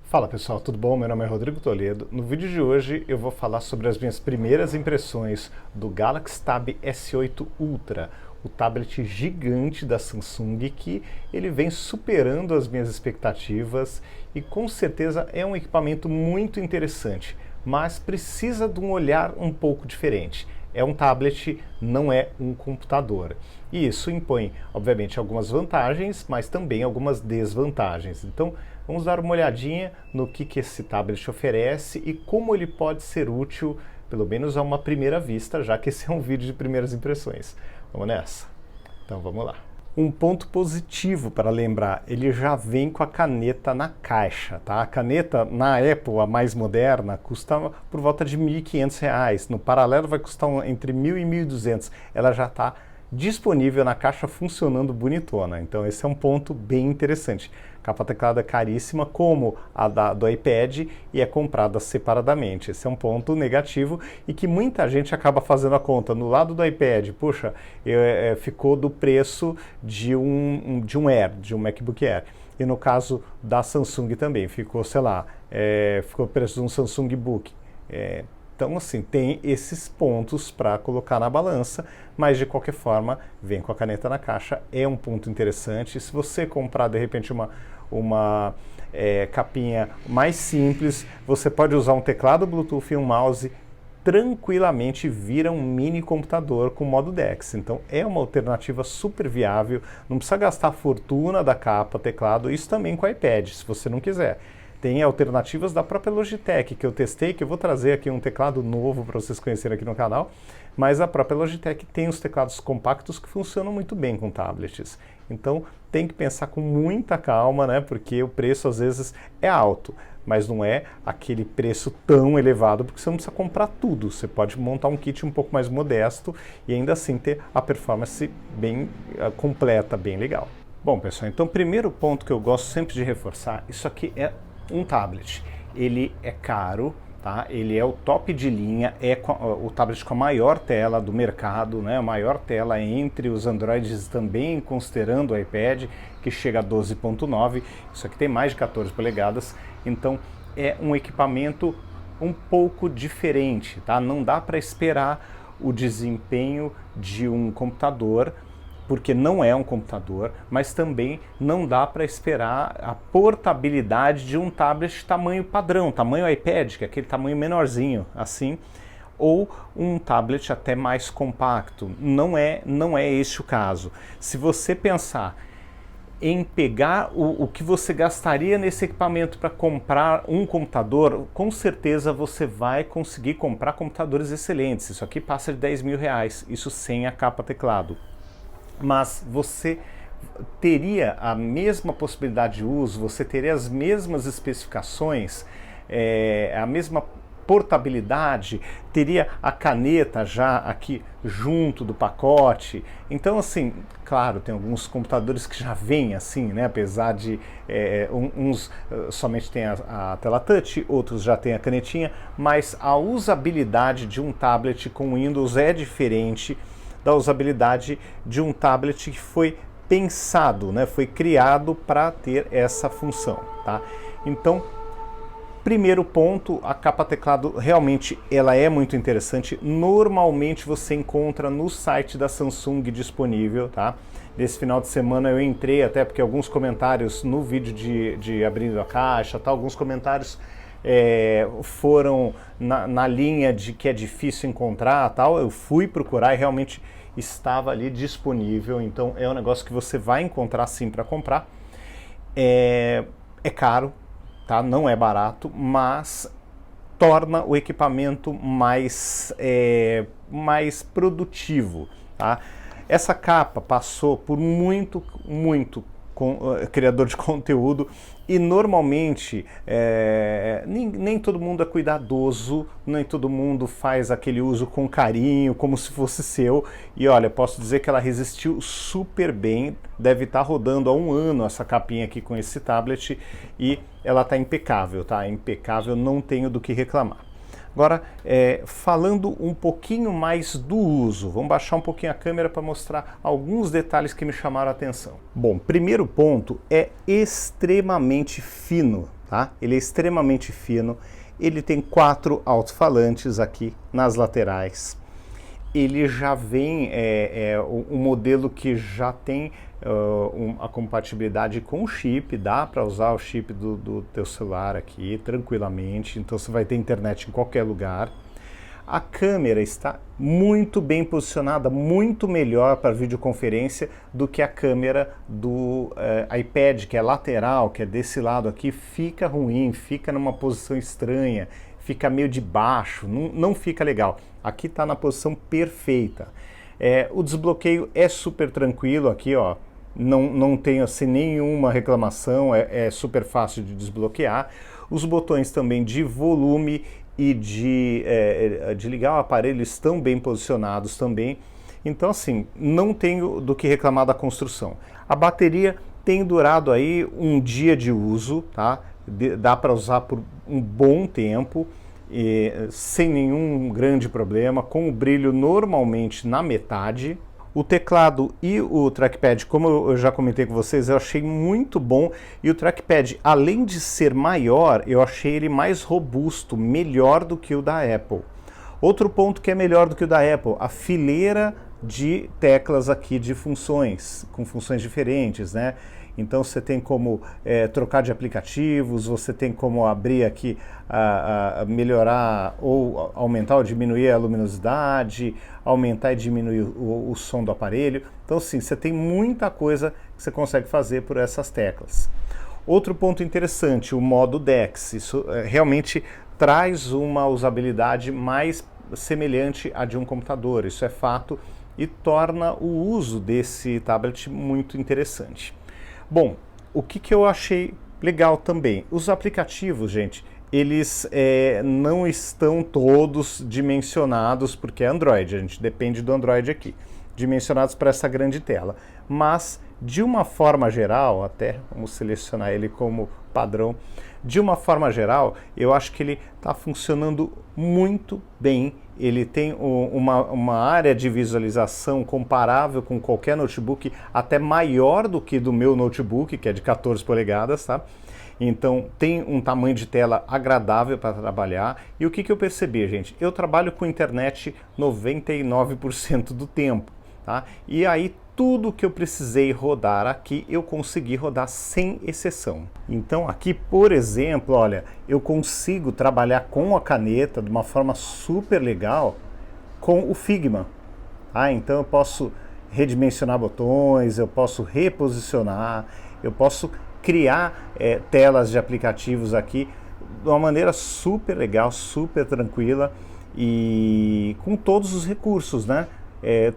Fala pessoal, tudo bom? Meu nome é Rodrigo Toledo. No vídeo de hoje eu vou falar sobre as minhas primeiras impressões do Galaxy Tab S8 Ultra, o tablet gigante da Samsung que ele vem superando as minhas expectativas e com certeza é um equipamento muito interessante, mas precisa de um olhar um pouco diferente. É um tablet, não é um computador. E isso impõe, obviamente, algumas vantagens, mas também algumas desvantagens. Então, vamos dar uma olhadinha no que esse tablet oferece e como ele pode ser útil, pelo menos a uma primeira vista, já que esse é um vídeo de primeiras impressões. Vamos nessa? Então vamos lá. Um ponto positivo para lembrar, ele já vem com a caneta na caixa, tá? A caneta na Apple, a mais moderna, custa por volta de R$ 1.500. No paralelo vai custar entre R$ 1.000 e R$ 1.200. Ela já está disponível na caixa funcionando bonitona, então esse é um ponto bem interessante. Capa teclado é caríssima, como a do iPad, e é comprada separadamente. Esse é um ponto negativo e que muita gente acaba fazendo a conta. No lado do iPad, puxa, ficou do preço de um Air, de um MacBook Air. E no caso da Samsung também, ficou, sei lá, ficou o preço de um Samsung Book. Então, assim, tem esses pontos para colocar na balança, mas de qualquer forma, vem com a caneta na caixa, é um ponto interessante. Se você comprar, de repente, uma capinha mais simples, você pode usar um teclado Bluetooth e um mouse, tranquilamente vira um mini computador com modo DeX. Então é uma alternativa super viável, não precisa gastar a fortuna da capa, teclado, isso também com o iPad, se você não quiser. Tem alternativas da própria Logitech que eu testei, que eu vou trazer aqui um teclado novo para vocês conhecerem aqui no canal, mas a própria Logitech tem os teclados compactos que funcionam muito bem com tablets. Então tem que pensar com muita calma, né? Porque o preço às vezes é alto, mas não é aquele preço tão elevado, porque você não precisa comprar tudo. Você pode montar um kit um pouco mais modesto e ainda assim ter a performance bem completa, bem legal. Bom, pessoal, então o primeiro ponto que eu gosto sempre de reforçar, isso aqui é um tablet. Ele é caro, tá? Ele é o top de linha, o tablet com a maior tela do mercado, né? A maior tela entre os Androids também, considerando o iPad, que chega a 12.9. Isso aqui tem mais de 14 polegadas, então é um equipamento um pouco diferente, tá? Não dá para esperar o desempenho de um computador, porque não é um computador, mas também não dá para esperar a portabilidade de um tablet de tamanho padrão, tamanho iPad, que é aquele tamanho menorzinho, assim, ou um tablet até mais compacto. Não é esse o caso. Se você pensar em pegar o que você gastaria nesse equipamento para comprar um computador, com certeza você vai conseguir comprar computadores excelentes. Isso aqui passa de R$ 10.000, isso sem a capa teclado. Mas você teria a mesma possibilidade de uso, você teria as mesmas especificações, a mesma portabilidade, teria a caneta já aqui junto do pacote. Então, assim, claro, tem alguns computadores que já vêm assim, né? Apesar de uns somente tem a tela touch, outros já tem a canetinha, mas a usabilidade de um tablet com Windows é diferente da usabilidade de um tablet que foi pensado, né, foi criado para ter essa função, tá? Então, primeiro ponto, a capa teclado realmente ela é muito interessante. Normalmente você encontra no site da Samsung disponível, tá? Nesse final de semana eu entrei até porque alguns comentários no vídeo de abrindo a caixa, tá? Alguns comentários foram na linha de que é difícil encontrar, tal. Eu fui procurar e realmente estava ali disponível, então é um negócio que você vai encontrar sim para comprar. É caro, tá? Não é barato, mas torna o equipamento mais produtivo, tá? Essa capa passou por muito criador de conteúdo e normalmente nem todo mundo é cuidadoso, nem todo mundo faz aquele uso com carinho, como se fosse seu. E olha, posso dizer que ela resistiu super bem, deve estar rodando há 1 ano essa capinha aqui com esse tablet e ela está impecável, tá? Impecável, não tenho do que reclamar. Agora, falando um pouquinho mais do uso, vamos baixar um pouquinho a câmera para mostrar alguns detalhes que me chamaram a atenção. Bom, primeiro ponto, é extremamente fino, tá? Ele é extremamente fino, ele tem 4 alto-falantes aqui nas laterais. Ele já vem, um modelo que já tem a compatibilidade com o chip, dá para usar o chip do teu celular aqui tranquilamente, então você vai ter internet em qualquer lugar. A câmera está muito bem posicionada, muito melhor para videoconferência do que a câmera do iPad, que é lateral, que é desse lado aqui, fica ruim, fica numa posição estranha, fica meio de baixo, não fica legal. Aqui está na posição perfeita. O desbloqueio é super tranquilo aqui, ó. Não tenho assim nenhuma reclamação, é super fácil de desbloquear. Os botões também de volume e de ligar o aparelho estão bem posicionados também. Então assim, não tenho do que reclamar da construção. A bateria tem durado aí um dia de uso, tá? Dá para usar por um bom tempo, sem nenhum grande problema, com o brilho normalmente na metade. O teclado e o trackpad, como eu já comentei com vocês, eu achei muito bom. E o trackpad, além de ser maior, eu achei ele mais robusto, melhor do que o da Apple. Outro ponto que é melhor do que o da Apple, a fileira de teclas aqui de funções, com funções diferentes, né? Então você tem como trocar de aplicativos, você tem como abrir aqui, melhorar ou aumentar ou diminuir a luminosidade, aumentar e diminuir o som do aparelho. Então sim, você tem muita coisa que você consegue fazer por essas teclas. Outro ponto interessante, o modo DeX. Isso realmente traz uma usabilidade mais semelhante à de um computador, isso é fato, e torna o uso desse tablet muito interessante. Bom, o que eu achei legal também? Os aplicativos, gente, eles não estão todos dimensionados, porque é Android, a gente depende do Android aqui, dimensionados para essa grande tela. Mas, de uma forma geral, até vamos selecionar ele como padrão, de uma forma geral, eu acho que ele está funcionando muito bem. Ele tem uma área de visualização comparável com qualquer notebook, até maior do que do meu notebook, que é de 14 polegadas, tá? Então tem um tamanho de tela agradável para trabalhar. E o que eu percebi, gente? Eu trabalho com internet 99% do tempo, tá? E aí tudo que eu precisei rodar aqui, eu consegui rodar sem exceção. Então aqui, por exemplo, olha, eu consigo trabalhar com a caneta de uma forma super legal com o Figma. Tá? Então eu posso redimensionar botões, eu posso reposicionar, eu posso criar telas de aplicativos aqui de uma maneira super legal, super tranquila e com todos os recursos, né?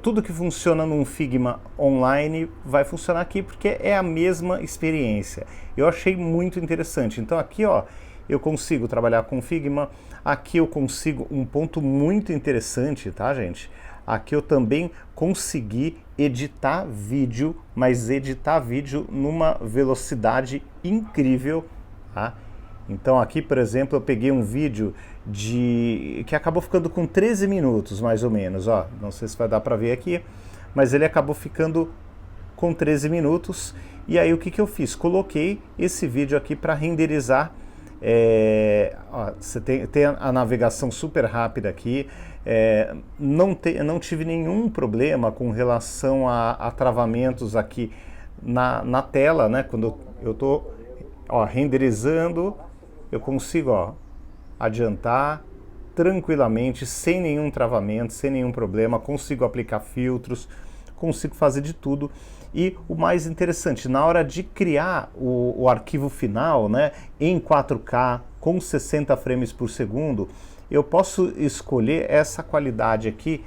Tudo que funciona num Figma online vai funcionar aqui porque é a mesma experiência. Eu achei muito interessante. Então aqui, ó, eu consigo trabalhar com Figma. Aqui eu consigo um ponto muito interessante, tá, gente? Aqui eu também consegui editar vídeo, mas editar vídeo numa velocidade incrível, tá? Então aqui, por exemplo, eu peguei um vídeo que acabou ficando com 13 minutos, mais ou menos, ó. Não sei se vai dar para ver aqui, mas ele acabou ficando com 13 minutos. E aí o que eu fiz? Coloquei esse vídeo aqui para renderizar. Ó, você tem a navegação super rápida aqui. Não tive nenhum problema com relação a travamentos aqui na tela, né? Quando eu estou renderizando, eu consigo adiantar tranquilamente, sem nenhum travamento, sem nenhum problema, consigo aplicar filtros, consigo fazer de tudo. E o mais interessante, na hora de criar o arquivo final, né, em 4K, com 60 frames por segundo, eu posso escolher essa qualidade aqui,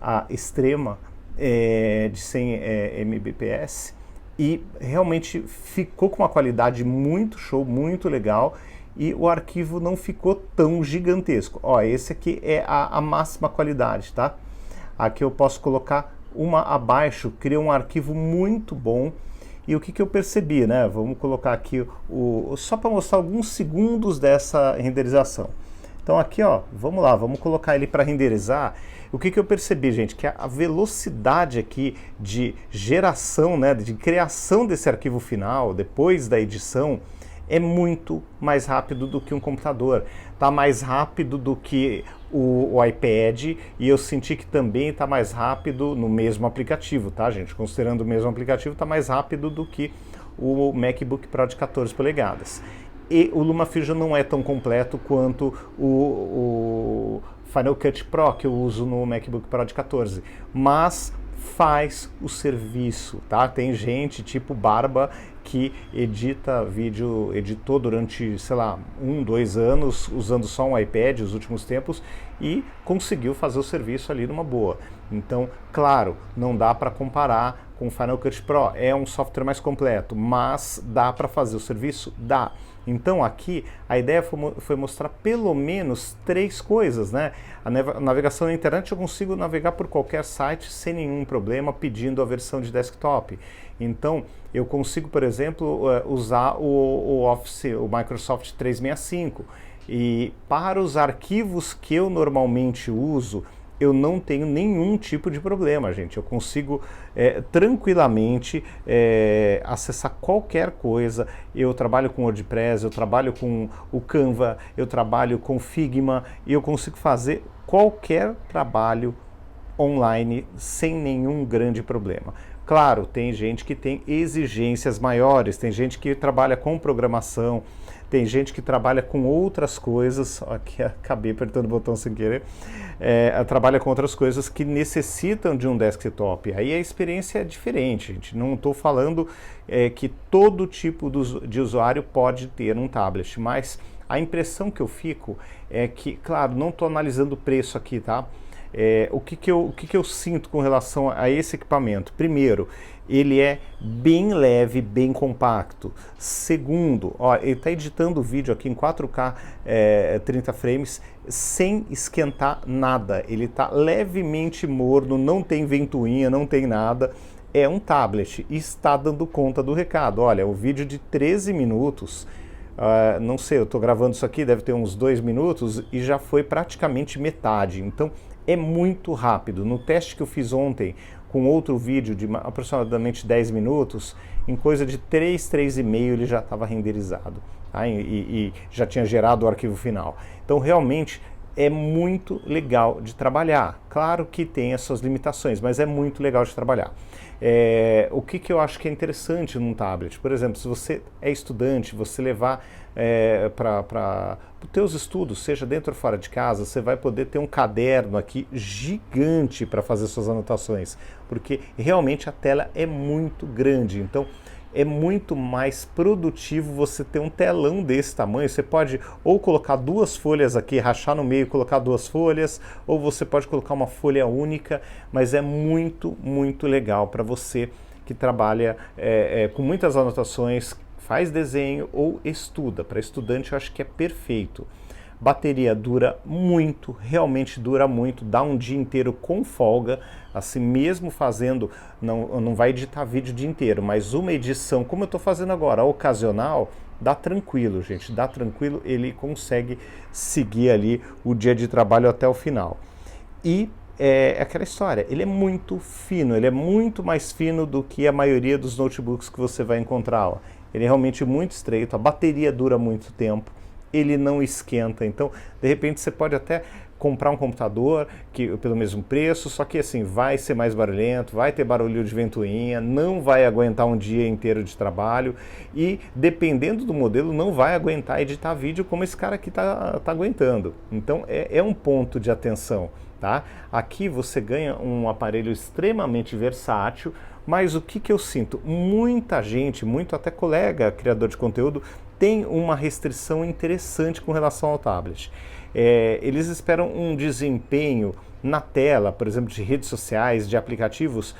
a extrema, de 100 Mbps, e realmente ficou com uma qualidade muito show, muito legal, e o arquivo não ficou tão gigantesco. Ó, esse aqui é a máxima qualidade, tá? Aqui eu posso colocar uma abaixo, cria um arquivo muito bom. E o que eu percebi, né? Vamos colocar aqui só para mostrar alguns segundos dessa renderização. Então aqui, ó, vamos lá, vamos colocar ele para renderizar. O que eu percebi, gente, que a velocidade aqui de geração, né, de criação desse arquivo final, depois da edição, é muito mais rápido do que um computador, está mais rápido do que o iPad, e eu senti que também está mais rápido no mesmo aplicativo, tá, gente? Considerando o mesmo aplicativo, está mais rápido do que o MacBook Pro de 14 polegadas. E o LumaFusion não é tão completo quanto o Final Cut Pro que eu uso no MacBook Pro de 14, mas faz o serviço, tá? Tem gente tipo Barba que edita vídeo, editou durante, sei lá, 2 anos, usando só um iPad os últimos tempos, e conseguiu fazer o serviço ali numa boa. Então, claro, não dá para comparar com o Final Cut Pro, é um software mais completo, mas dá para fazer o serviço? Dá. Então aqui a ideia foi mostrar pelo menos 3 coisas, né? A navegação na internet eu consigo navegar por qualquer site sem nenhum problema pedindo a versão de desktop. Então eu consigo, por exemplo, usar o Office, o Microsoft 365, e para os arquivos que eu normalmente uso, eu não tenho nenhum tipo de problema, gente. Eu consigo tranquilamente acessar qualquer coisa. Eu trabalho com WordPress, eu trabalho com o Canva, eu trabalho com Figma, e eu consigo fazer qualquer trabalho online sem nenhum grande problema. Claro, tem gente que tem exigências maiores, tem gente que trabalha com programação, tem gente que trabalha com outras coisas, aqui acabei apertando o botão sem querer, trabalha com outras coisas que necessitam de um desktop. Aí a experiência é diferente, gente. Não estou falando que todo tipo de usuário pode ter um tablet, mas a impressão que eu fico é que, claro, não estou analisando o preço aqui, tá? O que eu sinto com relação a esse equipamento? Primeiro, ele é bem leve, bem compacto. Segundo, ó, ele está editando o vídeo aqui em 4K 30 frames sem esquentar nada. Ele está levemente morno, não tem ventoinha, não tem nada. É um tablet e está dando conta do recado. Olha, o vídeo de 13 minutos... não sei, eu estou gravando isso aqui, deve ter uns 2 minutos e já foi praticamente metade. Então é muito rápido. No teste que eu fiz ontem com outro vídeo de aproximadamente 10 minutos, em coisa de 3,5 ele já estava renderizado, tá? E já tinha gerado o arquivo final. Então realmente é muito legal de trabalhar. Claro que tem as suas limitações, mas é muito legal de trabalhar. O que eu acho que é interessante num tablet? Por exemplo, se você é estudante, você levar para os teus estudos, seja dentro ou fora de casa, você vai poder ter um caderno aqui gigante para fazer suas anotações, porque realmente a tela é muito grande. Então é muito mais produtivo você ter um telão desse tamanho. Você pode ou colocar 2 folhas aqui, rachar no meio e colocar 2 folhas, ou você pode colocar uma folha única, mas é muito, muito legal para você que trabalha com muitas anotações, faz desenho ou estuda. Para estudante eu acho que é perfeito. Bateria dura muito, realmente dura muito, dá um dia inteiro com folga, assim mesmo fazendo, não vai editar vídeo o dia inteiro, mas uma edição, como eu estou fazendo agora, ocasional, dá tranquilo, gente, dá tranquilo, ele consegue seguir ali o dia de trabalho até o final. E é aquela história, ele é muito fino, ele é muito mais fino do que a maioria dos notebooks que você vai encontrar, ó. Ele é realmente muito estreito, a bateria dura muito tempo, ele não esquenta. Então, de repente, você pode até comprar um computador pelo mesmo preço, só que assim, vai ser mais barulhento, vai ter barulho de ventoinha, não vai aguentar um dia inteiro de trabalho e, dependendo do modelo, não vai aguentar editar vídeo como esse cara aqui tá aguentando. Então, é um ponto de atenção, tá? Aqui você ganha um aparelho extremamente versátil, mas o que eu sinto? Muita gente, muito até colega criador de conteúdo, tem uma restrição interessante com relação ao tablet. Eles esperam um desempenho na tela, por exemplo, de redes sociais, de aplicativos,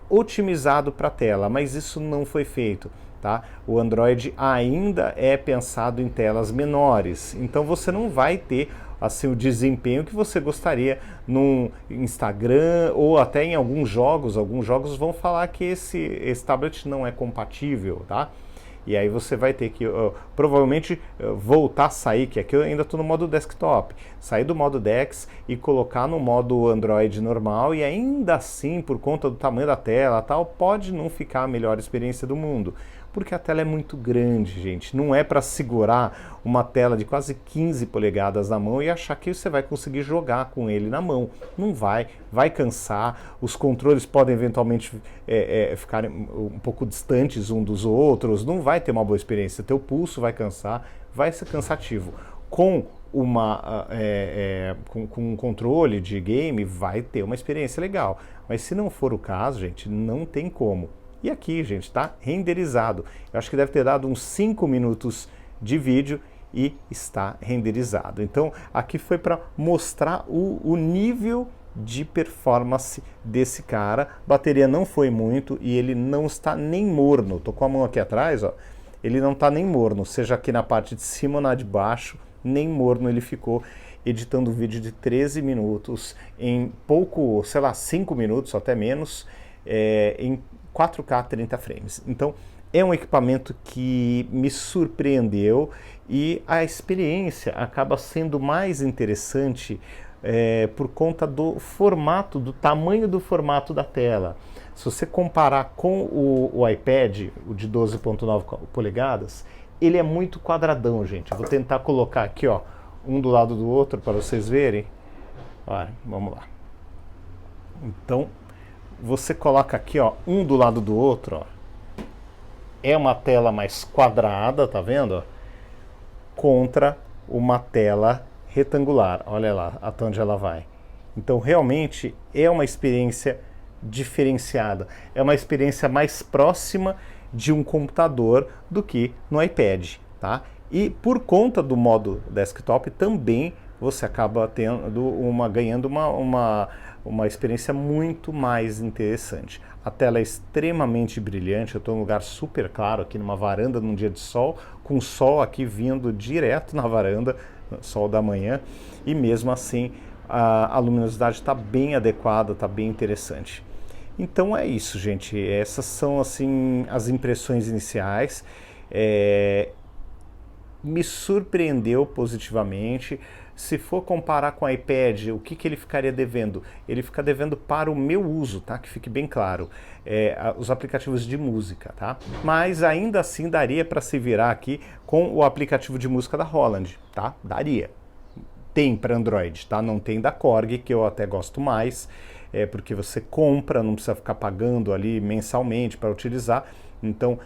otimizado para a tela, mas isso não foi feito. Tá? O Android ainda é pensado em telas menores, então você não vai ter assim, o desempenho que você gostaria no Instagram ou até em alguns jogos. Alguns jogos vão falar que esse tablet não é compatível, tá? E aí você vai ter que provavelmente voltar a sair, que aqui eu ainda estou no modo desktop, sair do modo DeX e colocar no modo Android normal, e ainda assim, por conta do tamanho da tela tal, pode não ficar a melhor experiência do mundo. Porque a tela é muito grande, gente. Não é para segurar uma tela de quase 15 polegadas na mão e achar que você vai conseguir jogar com ele na mão. Não vai, vai cansar. Os controles podem eventualmente ficarem um pouco distantes um dos outros. Não vai ter uma boa experiência. Teu pulso vai cansar, vai ser cansativo. Com um controle de game, vai ter uma experiência legal. Mas se não for o caso, gente, não tem como. E aqui, gente, está renderizado. Eu acho que deve ter dado uns 5 minutos de vídeo e está renderizado. Então, aqui foi para mostrar o nível de performance desse cara. A bateria não foi muito e ele não está nem morno. Tô com a mão aqui atrás, ó. Ele não está nem morno, seja aqui na parte de cima ou na de baixo, nem morno ele ficou, editando um vídeo de 13 minutos em pouco, sei lá, 5 minutos, até menos, em 4K 30 frames. Então é um equipamento que me surpreendeu e a experiência acaba sendo mais interessante por conta do formato, do tamanho do formato da tela. Se você comparar com o iPad, o de 12.9 polegadas, ele é muito quadradão, gente. Eu vou tentar colocar aqui, ó, um do lado do outro para vocês verem. Olha, vamos lá. Então, você coloca aqui, ó, um do lado do outro, ó. É uma tela mais quadrada, tá vendo? Ó? Contra uma tela retangular. Olha lá até onde ela vai. Então, realmente é uma experiência diferenciada. É uma experiência mais próxima de um computador do que no iPad, tá? E por conta do modo desktop também você acaba ganhando uma experiência muito mais interessante. A tela é extremamente brilhante, eu estou num lugar super claro aqui numa varanda num dia de sol, com o sol aqui vindo direto na varanda, sol da manhã, e mesmo assim a luminosidade está bem adequada, está bem interessante. Então é isso, gente, essas são assim as impressões iniciais. Me surpreendeu positivamente. Se for comparar com o iPad, o que ele ficaria devendo? Ele fica devendo para o meu uso, tá? Que fique bem claro, os aplicativos de música, tá? Mas ainda assim daria para se virar aqui com o aplicativo de música da Roland, tá? Daria. Tem para Android, tá? Não tem da Korg, que eu até gosto mais, porque você compra, não precisa ficar pagando ali mensalmente para utilizar. Então,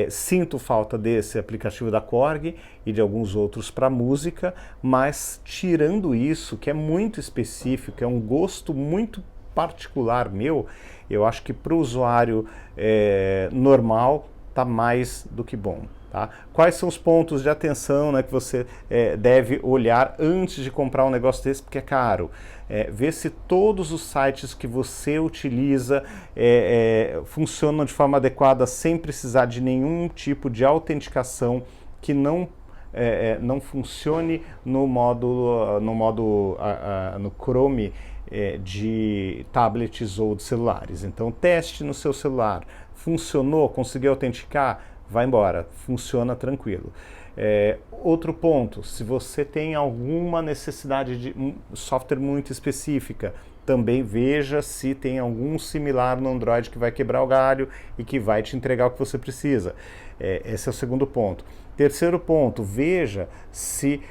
sinto falta desse aplicativo da Korg e de alguns outros para música, mas tirando isso, que é muito específico, é um gosto muito particular meu, eu acho que para o usuário normal tá mais do que bom. Tá? Quais são os pontos de atenção, né, que você deve olhar antes de comprar um negócio desse, porque é caro? Ver se todos os sites que você utiliza funcionam de forma adequada sem precisar de nenhum tipo de autenticação, que não funcione no Chrome de tablets ou de celulares. Então teste no seu celular, funcionou, conseguiu autenticar, vai embora, funciona tranquilo. Outro ponto, se você tem alguma necessidade de um software muito específica, também veja se tem algum similar no Android que vai quebrar o galho e que vai te entregar o que você precisa. Esse é o segundo ponto. Terceiro ponto, veja se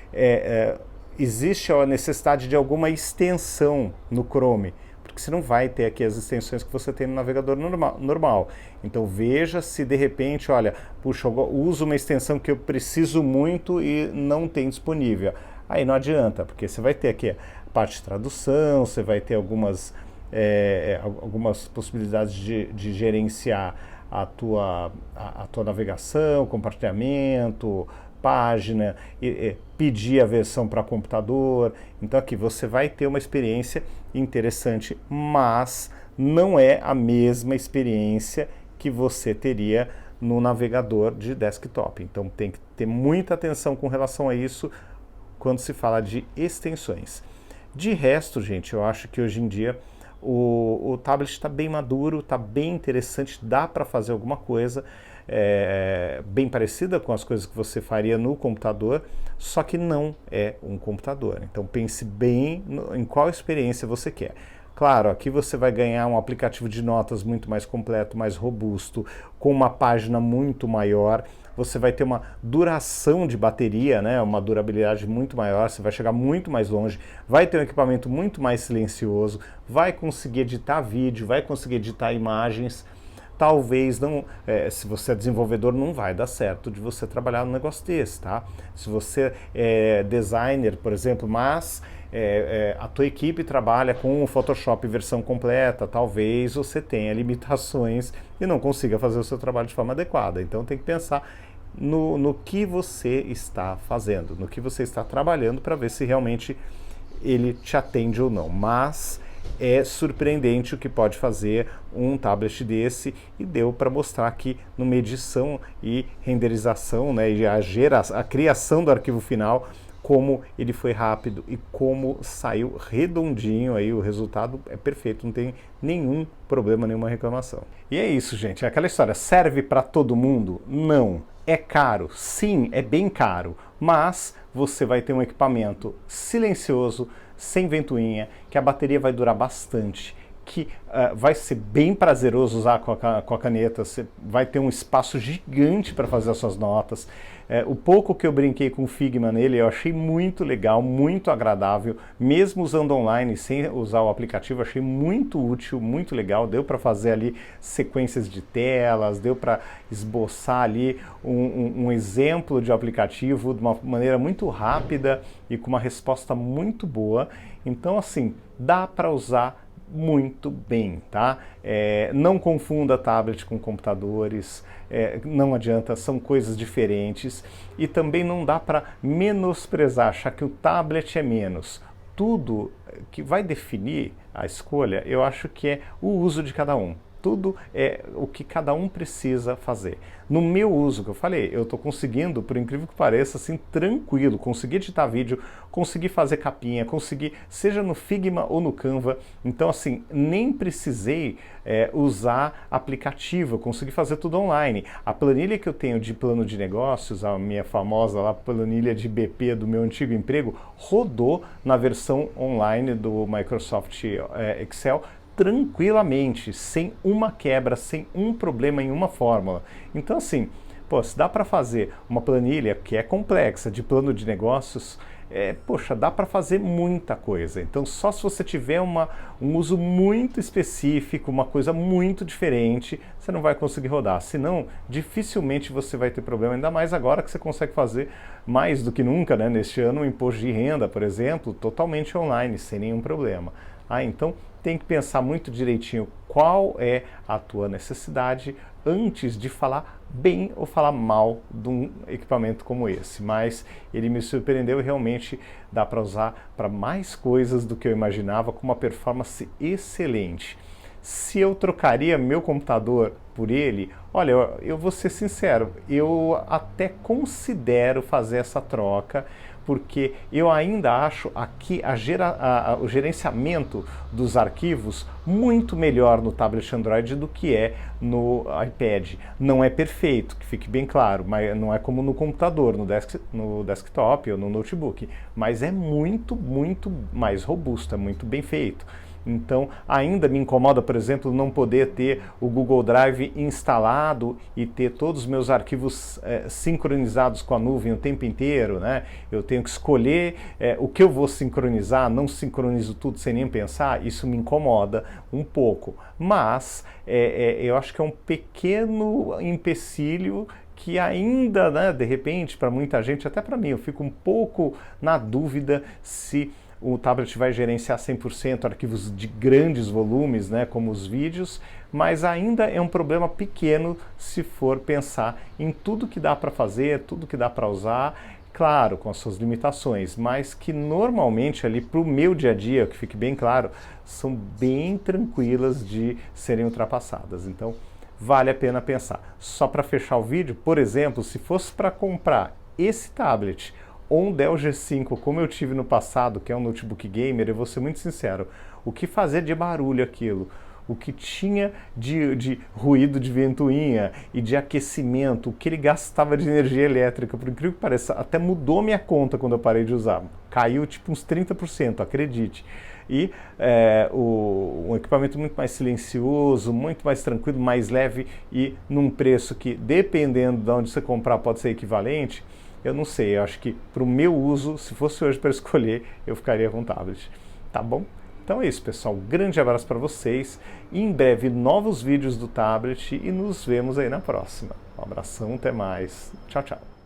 existe a necessidade de alguma extensão no Chrome, porque você não vai ter aqui as extensões que você tem no navegador normal. Então veja se de repente, olha, puxa, eu uso uma extensão que eu preciso muito e não tem disponível. Aí não adianta, porque você vai ter aqui a parte de tradução, você vai ter algumas possibilidades de gerenciar a tua navegação, compartilhamento, página, pedir a versão para computador. Então aqui você vai ter uma experiência interessante, mas não é a mesma experiência que você teria no navegador de desktop. Então tem que ter muita atenção com relação a isso quando se fala de extensões. De resto, gente, eu acho que hoje em dia O tablet está bem maduro, está bem interessante, dá para fazer alguma coisa bem parecida com as coisas que você faria no computador, só que não é um computador. Então pense bem em qual experiência você quer. Claro, aqui você vai ganhar um aplicativo de notas muito mais completo, mais robusto, com uma página muito maior. Você vai ter uma duração de bateria, né, uma durabilidade muito maior, você vai chegar muito mais longe, vai ter um equipamento muito mais silencioso, vai conseguir editar vídeo, vai conseguir editar imagens. Talvez não, se você é desenvolvedor, não vai dar certo de você trabalhar num negócio desse, tá? Se você é designer, por exemplo, mas a tua equipe trabalha com o Photoshop versão completa, talvez você tenha limitações e não consiga fazer o seu trabalho de forma adequada. Então tem que pensar no que você está fazendo, no que você está trabalhando, para ver se realmente ele te atende ou não. Mas é surpreendente o que pode fazer um tablet desse, e deu para mostrar aqui numa edição e renderização, né, e a criação do arquivo final, como ele foi rápido e como saiu redondinho. Aí o resultado é perfeito, não tem nenhum problema, nenhuma reclamação. E é isso, gente, é aquela história, serve para todo mundo? Não. É caro? Sim, é bem caro, mas você vai ter um equipamento silencioso, sem ventoinha, que a bateria vai durar bastante, que vai ser bem prazeroso usar com a caneta, você vai ter um espaço gigante para fazer as suas notas. O pouco que eu brinquei com o Figma nele, eu achei muito legal, muito agradável, mesmo usando online, sem usar o aplicativo, achei muito útil, muito legal. Deu para fazer ali sequências de telas, deu para esboçar ali um exemplo de aplicativo de uma maneira muito rápida e com uma resposta muito boa. Então, assim, dá para usar muito bem, tá? Não confunda tablet com computadores, não adianta, são coisas diferentes, e também não dá para menosprezar, achar que o tablet é menos. Tudo que vai definir a escolha, eu acho que é o uso de cada um. Tudo é o que cada um precisa fazer. No meu uso, que eu falei, eu estou conseguindo, por incrível que pareça, assim, tranquilo, conseguir editar vídeo, conseguir fazer capinha, conseguir, seja no Figma ou no Canva. Então, assim, nem precisei usar aplicativo, eu consegui fazer tudo online. A planilha que eu tenho de plano de negócios, a minha famosa lá, planilha de BP do meu antigo emprego, rodou na versão online do Microsoft Excel, tranquilamente, sem uma quebra, sem um problema em uma fórmula. Então, assim, pô, se dá para fazer uma planilha que é complexa de plano de negócios, poxa, dá para fazer muita coisa. Então, só se você tiver um uso muito específico, uma coisa muito diferente, você não vai conseguir rodar. Senão, dificilmente você vai ter problema, ainda mais agora que você consegue fazer mais do que nunca, né? Neste ano, o imposto de renda, por exemplo, totalmente online, sem nenhum problema. Então, tem que pensar muito direitinho qual é a tua necessidade antes de falar bem ou falar mal de um equipamento como esse. Mas ele me surpreendeu e realmente dá para usar para mais coisas do que eu imaginava, com uma performance excelente. Se eu trocaria meu computador por ele, olha, eu vou ser sincero, eu até considero fazer essa troca, porque eu ainda acho aqui o gerenciamento dos arquivos muito melhor no tablet Android do que é no iPad. Não é perfeito, que fique bem claro, mas não é como no computador, no desktop ou no notebook, mas é muito, muito mais robusto, é muito bem feito. Então, ainda me incomoda, por exemplo, não poder ter o Google Drive instalado e ter todos os meus arquivos sincronizados com a nuvem o tempo inteiro, né? Eu tenho que escolher o que eu vou sincronizar, não sincronizo tudo sem nem pensar, isso me incomoda um pouco. Mas eu acho que é um pequeno empecilho que ainda, né, de repente, para muita gente, até para mim, eu fico um pouco na dúvida se o tablet vai gerenciar 100% arquivos de grandes volumes, né, como os vídeos, mas ainda é um problema pequeno se for pensar em tudo que dá para fazer, tudo que dá para usar, claro, com as suas limitações, mas que normalmente ali para o meu dia a dia, que fique bem claro, são bem tranquilas de serem ultrapassadas. Então, vale a pena pensar. Só para fechar o vídeo, por exemplo, se fosse para comprar esse tablet ou um Dell G5, como eu tive no passado, que é um notebook gamer, eu vou ser muito sincero, o que fazia de barulho aquilo, o que tinha de ruído de ventoinha e de aquecimento, o que ele gastava de energia elétrica, por incrível que pareça, até mudou minha conta quando eu parei de usar. Caiu tipo uns 30%, acredite. E um equipamento muito mais silencioso, muito mais tranquilo, mais leve e num preço que, dependendo de onde você comprar, pode ser equivalente. Eu não sei, eu acho que para o meu uso, se fosse hoje para escolher, eu ficaria com o tablet. Tá bom? Então é isso, pessoal. Grande abraço para vocês. Em breve, novos vídeos do tablet e nos vemos aí na próxima. Um abração, até mais. Tchau, tchau.